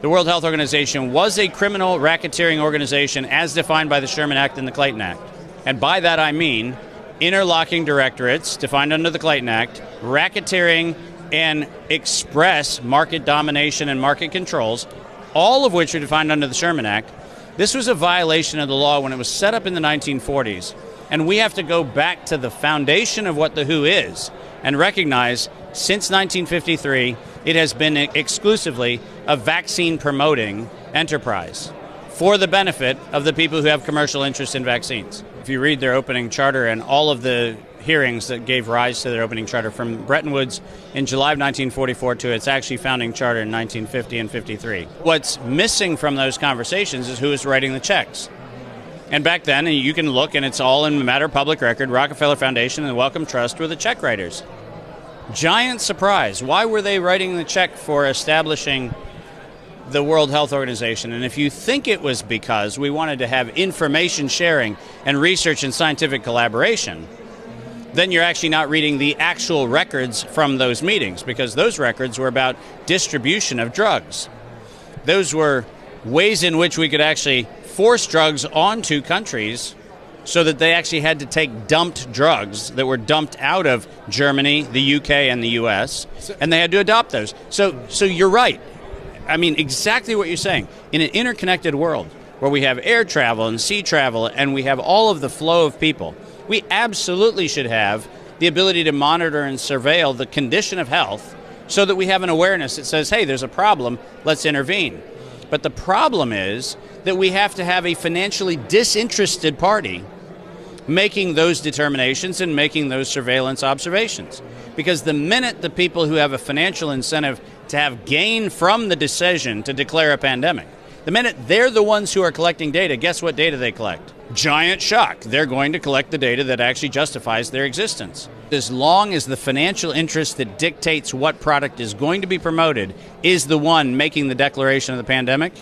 The World Health Organization was a criminal racketeering organization as defined by the Sherman Act and the Clayton Act. And by that I mean interlocking directorates defined under the Clayton Act, racketeering and express market domination and market controls, all of which are defined under the Sherman Act. This was a violation of the law when it was set up in the 1940s. And we have to go back to the foundation of what the WHO is and recognize since 1953, it has been exclusively a vaccine-promoting enterprise for the benefit of the people who have commercial interest in vaccines. If you read their opening charter and all of the hearings that gave rise to their opening charter from Bretton Woods in July of 1944 to its actually founding charter in 1950 and 53, what's missing from those conversations is who is writing the checks. And back then, and you can look, and it's all in a matter of public record, Rockefeller Foundation and the Wellcome Trust were the check writers. Giant surprise. Why were they writing the check for establishing the World Health Organization? And if you think it was because we wanted to have information sharing and research and scientific collaboration, then you're actually not reading the actual records from those meetings, because those records were about distribution of drugs. Those were ways in which we could actually force drugs onto countries so that they actually had to take dumped drugs that were dumped out of Germany, the UK, and the US, and they had to adopt those. So you're right. I mean, exactly what you're saying. In an interconnected world where we have air travel and sea travel and we have all of the flow of people, we absolutely should have the ability to monitor and surveil the condition of health so that we have an awareness that says, hey, there's a problem, let's intervene. But the problem is that we have to have a financially disinterested party making those determinations and making those surveillance observations. Because the minute the people who have a financial incentive to have gain from the decision to declare a pandemic, the minute they're the ones who are collecting data, guess what data they collect? Giant shock. They're going to collect the data that actually justifies their existence. As long as the financial interest that dictates what product is going to be promoted is the one making the declaration of the pandemic,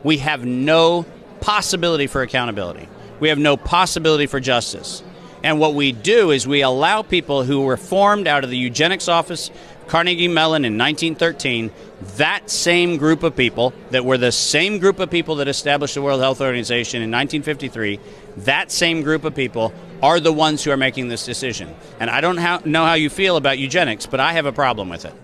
we have no possibility for accountability. We have no possibility for justice. And what we do is we allow people who were formed out of the eugenics office, Carnegie Mellon in 1913, that same group of people that were the same group of people that established the World Health Organization in 1953, that same group of people are the ones who are making this decision. And I don't know how you feel about eugenics, but I have a problem with it.